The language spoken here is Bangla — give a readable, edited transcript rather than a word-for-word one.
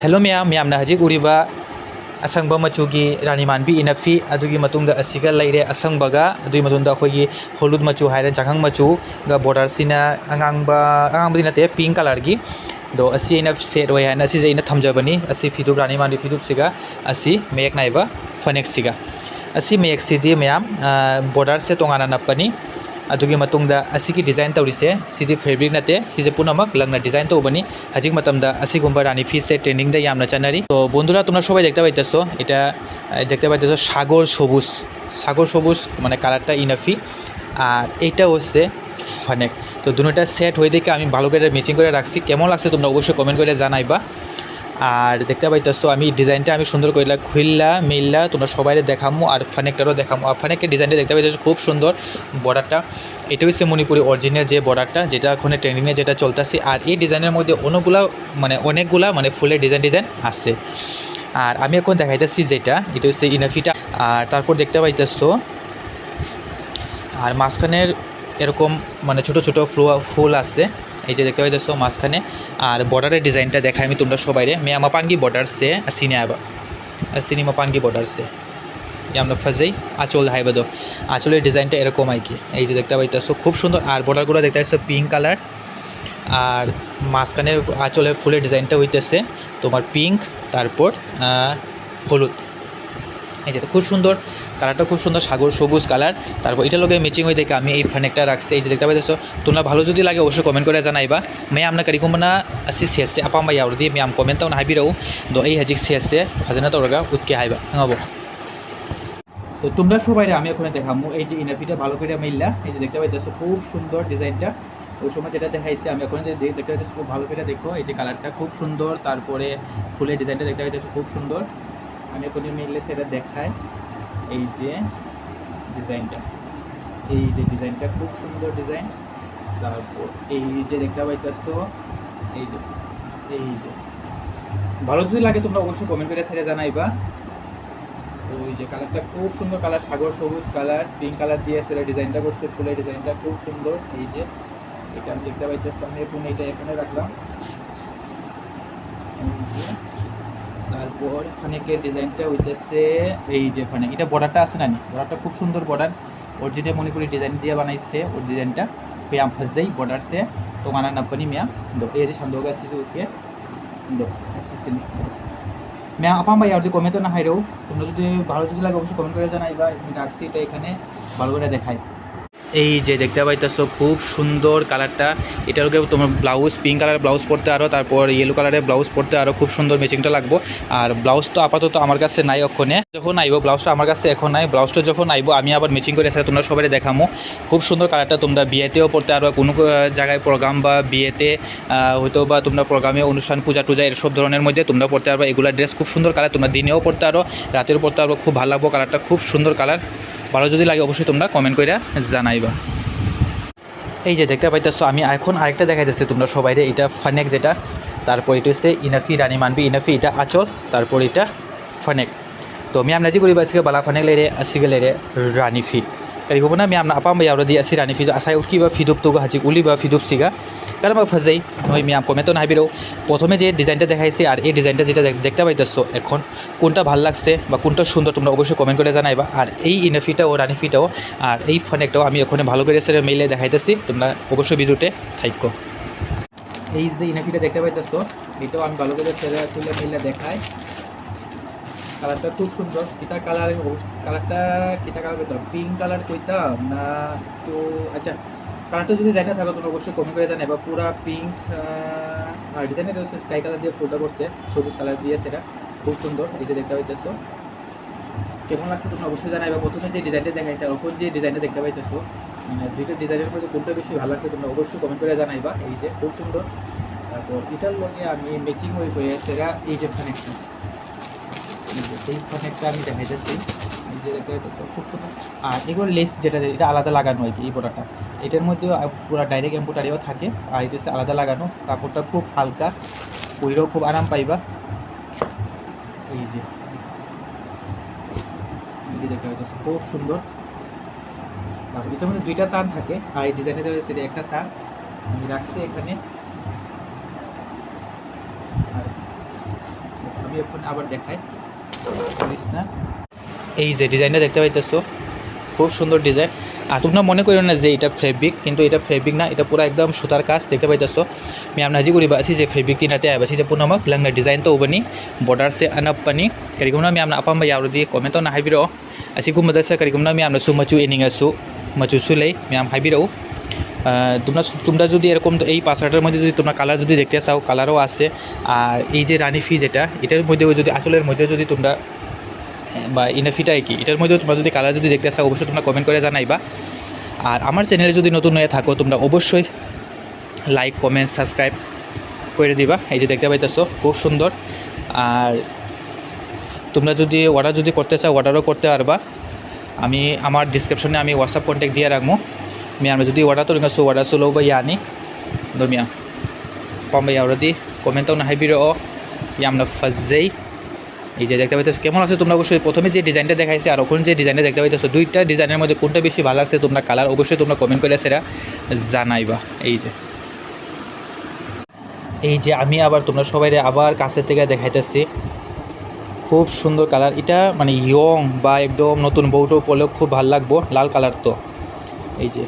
Hello miyamna hajik uriba asangba machugi rani manbi inafi adugi matungda asiga laire asangbaga adui matunda khogi holud machu haira jangang machu ga border sina angangba dinate pink color gi do asi ina set oi hana asi jaina thamjabani asi fidub rani manbi fidub siga asi mek naiba fanek siga asi mek sidi miyam border se tongana napani adugi matungda asiki design tawrise sidi fabric nate sije punamak langna design tawbani hajik matamda asi gumba rani fish se trending da yamna chanari to bondura তোমরা সবাই দেখতে পাইতেছো এটা দেখতে পাইতেছো সাগর সবুজ মানে কালারটা ইনাফি আর এটা হচ্ছে ফানেক তো দুটোটা সেট হয়ে দেখে আমি ভালো করে ম্যাচিং করে রাখছি কেমন লাগছে তোমরা অবশ্যই কমেন্ট করে জানাইবা আর দেখতে পাইতেছো আমি ডিজাইনটা আমি সুন্দর করে খুইল্লা মিল্লা তোমরা সবাই দেখামো আর ফানেকটারও দেখামো আর ফানেকের ডিজাইনটা দেখতে পাইতেছো খুব সুন্দর বর্ডারটা এটা হচ্ছে মণিপুরি অরিজিনাল যে বর্ডারটা যেটা এখন ট্রেন্ডিংয়ে যেটা চলতেছে আর এই ডিজাইনের মধ্যে অনেকগুলা মানে ফুলের ডিজাইন আছে আর আমি এখন দেখাইতেছি যেটা এটা হচ্ছে ইনাফিটা আর তারপর দেখতে পাইতেছো আর মাঝখানের এরকম মানে ছোট ছোট ফুল আছে এই যে দেখতে পাইতেছো মাঝখানে আর বর্ডারের ডিজাইনটা দেখাই আমি তোমরা সবাইরে मैं मापांगी बॉर्डर से सीने आबा सीनी मापांगी बॉर्डर से আমরা ফাজেই আঁচল হাইবাদো আঁচলের ডিজাইনটা এরকম আর কি এই যে দেখতে পাইতেছো খুব সুন্দর আর বর্ডারগুলো দেখতে পাইতেছো পিঙ্ক কালার আর মাঝখানের আঁচলের ফুলের ডিজাইনটা হইতেছে তোমার পিঙ্ক তারপর হলুদ এই যে খুব সুন্দর কালারটা খুব সুন্দর সাগর সবুজ কালার তারপর এটা লোকে ম্যাচিং হয়ে দেখে আমি এই ফানেকটা রাখছি এই যে দেখতে পাইতেছো তোমরা ভালো যদি লাগে অবশ্যই কমেন্ট করে জানাইবা मैं आपना करिकुमना असि सेसे अपामा यावरदी मैं आम कमेंट ताउन हाइबिराउ दो এই হাজিক সেসে ফাজনা তরগা উতকে হাইবা হাবো তো তোমরা সবাই আমি এখন দেখামু এই যে ইনাফিটা ভালো করে মিললা এই যে দেখতে পাইতেছো খুব সুন্দর ডিজাইনটা ওই সময় যেটা দেখাইছি আমি এখন যে দেখতে পাইতেছো খুব ভালো করে দেখো এই যে কালারটা খুব সুন্দর তারপরে ফুলের ডিজাইনটা দেখতে পাইতেছো খুব সুন্দর আমি এখন মিললে সেটা দেখাই এই যে ডিজাইনটা খুব সুন্দর ডিজাইন তারপর এই যে দেখতে পাইতেছো এই যে ভালো যদি লাগে তোমরা অবশ্যই কমেন্ট করে সেটা জানাইবা ওই যে কালারটা খুব সুন্দর কালার সাগর সবুজ কালার পিঙ্ক কালার দিয়ে সেটা ডিজাইনটা করছে ফুলের ডিজাইনটা খুব সুন্দর এই যে এটা আমি দেখতে পাইতেছি আমি এখন এইটা এখানে রাখলাম তারপর ফানেকের ডিজাইনটা হইতেছে এই যে ফানেক এটা বর্ডারটা আছে না বর্ডারটা খুব সুন্দর বর্ডার অরিজিনাল মণিপুরি ডিজাইন দিয়ে বানাইছে ওর ডিজাইনটা पे हम फंस जाई बॉर्डर से तो माना नपनी मैं दो ये संदोगा सीसे उठके दो ऐसे मैं अपाम भाई और कमेंट ना हाइरो তোমরা যদি ভালো যদি লাগে অবশ্যই কমেন্ট করে জানাইবা আমি রাখছি এটা এখানে ভালো করে দেখাই এই যে দেখতে পাইতেছো খুব সুন্দর কালারটা এটা লোকে তোমার ব্লাউজ পিঙ্ক কালার ব্লাউজ পরতে আরও তারপর ইয়েলো কালারের ব্লাউজ পরতে আরও খুব সুন্দর ম্যাচিংটা লাগবো আর ব্লাউজ তো আপাতত আমার কাছে নাই ওখানে যখন আইব ব্লাউজটা আমার কাছে এখন নাই ব্লাউজটা যখন আইব আমি আবার ম্যাচিং করে এসে তোমরা সবাই দেখামো খুব সুন্দর কালারটা তোমরা বিয়েতেও পড়তে আরও কোনো জায়গায় প্রোগ্রাম বা বিয়েতে হয়তো বা তোমরা প্রোগ্রামে অনুষ্ঠান পূজা টুজা এসব ধরনের মধ্যে তোমরা পড়তে পারবে এগুলা ড্রেস খুব সুন্দর কালার তোমরা দিনেও পড়তে আরও রাতেও পড়তে আরও খুব ভালো লাগবো কালারটা খুব সুন্দর কালার ভালো যদি লাগে অবশ্যই তোমরা কমেন্ট করে জানাইবা এই যে দেখতে পাইতেছো আমি এখন আরেকটা দেখাইতেছি তোমরা সবাইরে এটা ফানেক যেটা তারপর এটা হচ্ছে ইনাফি রানী মানবি ইনাফি এটা আচল তারপর এটা ফানেক তো আমি আমনা জি করিবা আসিকে বালা ফানেক লেরে আসিকে লেরে রানী ফি কারিগো না আমি আমনা আপাম ইয়াवरो দি আসি রানী ফি আসাই উঠকিবা ফিদুপ তো হাজি উলিবা ফিদুপ সিগা কারণ ফাজাই নই আমি আম কমেন্ট না হাবিরো প্রথমে যে ডিজাইনটা দেখাইছি আর এই ডিজাইনটা যেটা দেখতে পাইতেছো এখন কোনটা ভালো লাগছে বা কোনটা সুন্দর তোমরা অবশ্যই কমেন্ট করে জানাইবা আর এই ইনাফিটাও রানী ফিটাও আর এই ফানেকটাও আমি ওখানে ভালো করে সেটা মেইলে দেখাইতেছি তোমরা অবশ্যই ভিডিওতে থাইকো এই যে ইনাফিটা দেখতে পাইতেছো এটাও আমি ভালো করে সেটা তুলে মেইলে দেখাই কালারটা খুব সুন্দর কিতা কালারটা কিতা কালার কইতাম পিঙ্ক কালার কইতাম না তো আচ্ছা কালারটা যদি জানা থাকো তোমরা অবশ্যই কমেন্ট করে জানাইবা পুরা পিঙ্ক আর ডিজাইনটা হচ্ছে স্কাই কালার দিয়ে ফুলটা করছে সবুজ কালার দিয়ে সেটা খুব সুন্দর এই যে দেখতে পাইতেছো কেমন লাগছে তোমরা অবশ্যই জানাইবা প্রথমে যে ডিজাইনটা দেখাইছে আর এখন যে ডিজাইনটা দেখতে পাইতেছো মানে দুইটা ডিজাইনের মধ্যে কোনটা বেশি ভালো লাগছে তোমরা অবশ্যই কমেন্ট করে জানাইবা এই যে খুব সুন্দর তারপর এটার লগে আমি ম্যাচিং হয়ে সেটা এই যে ফানেকটা এই ফানেকটা আমি দেখাইতেছি এই যে দেখতে পাইতেছো খুব সুন্দর আর এগুলো লেস যেটা এটা আলাদা লাগানো আর কি এই প্রোডাক্টটা এটার মধ্যেও পুরো ডাইরেক্ট এম্ব্রয়ডারিও থাকে আর এটা হচ্ছে আলাদা লাগানো কাপড়টা খুব হালকা পরেও খুব আরাম পাইবা এই যে দেখতে পাইতেছো খুব সুন্দর তারপর এটার মধ্যে দুইটা টান থাকে আর এই ডিজাইনে দেওয়া হয়েছে একটা টান আমি রাখছি এখানে আর আমি এখন আবার দেখাই না, এই যে ডিজাইনটা দেখতে পাইতেছো খুব সুন্দর ডিজাইন। আর তোমরা মনে করো না যে এটা ফেব্রিক, কিন্তু এটা ফেব্রিক না, এটা পুরো একদম সুতার কাজ দেখতে পাইতেছো। আমি আপনার হাজি করি বাসি যে ফেব্रिक तीनाते आया बसी जे पुनमक लंगा डिजाइन तो बनी बॉर्डर से अनपनी करिगुमना मी आपना अपम यावदी कमेंट ना हाइबिरो असिगुमदा से करिगुमना मी आपना सुमचु एनिंगासु मचुसु लै मी आम हाइबिरो তোমরা যদি এরকম এই পাঁচটার মধ্যে যদি তোমরা কালার যদি দেখতে চাও কালারও আছে। আর এই যে রানী ফি যেটা এটার মধ্যেও যদি আসলের মধ্যে যদি তোমরা বা ইনাফিটাই কি এটার মধ্যেও তোমরা যদি কালার যদি দেখতে চাও অবশ্যই তোমরা কমেন্ট করে জানাইবা। আর আমার চ্যানেলে যদি নতুন হয়ে থাকো তোমরা অবশ্যই লাইক কমেন্ট সাবস্ক্রাইব করে দিবা। এই যে দেখতে পাইতেছো খুব সুন্দর। আর তোমরা যদি অর্ডার যদি করতে চাও অর্ডারও করতে পারবা। আমি আমার ডিসক্রিপশনে আমি হোয়াটসঅ্যাপ কন্ট্যাক্ট দিয়ে রাখবো। আমি যদি অর্ডার তো রিঙ্গা অর্ডার সোলো বা ইয়ানি দমিয়া পাম্বা ইয়াওরাদি কমেন্টও না হাইবিরো ইয়ামনা ফাজেই। এই যে দেখতে পাইতেছো কেমন আছে তোমরা অবশ্যই প্রথমে যে ডিজাইনটা দেখাইছে আর এখন যে ডিজাইনটা দেখতে পাইতেছো দুইটা ডিজাইনের মধ্যে কোনটা বেশি ভালো লাগছে তোমরা কালার অবশ্যই তোমরা কমেন্ট করে সেটা জানাইবা। এই যে আমি আবার তোমরা সবাই আবার কাছের থেকে দেখাইতেছি খুব সুন্দর কালার। এটা মানে ইয়ং বা একদম নতুন বউটো পরলেও খুব ভালো লাগবো, লাল কালার তো। এই যে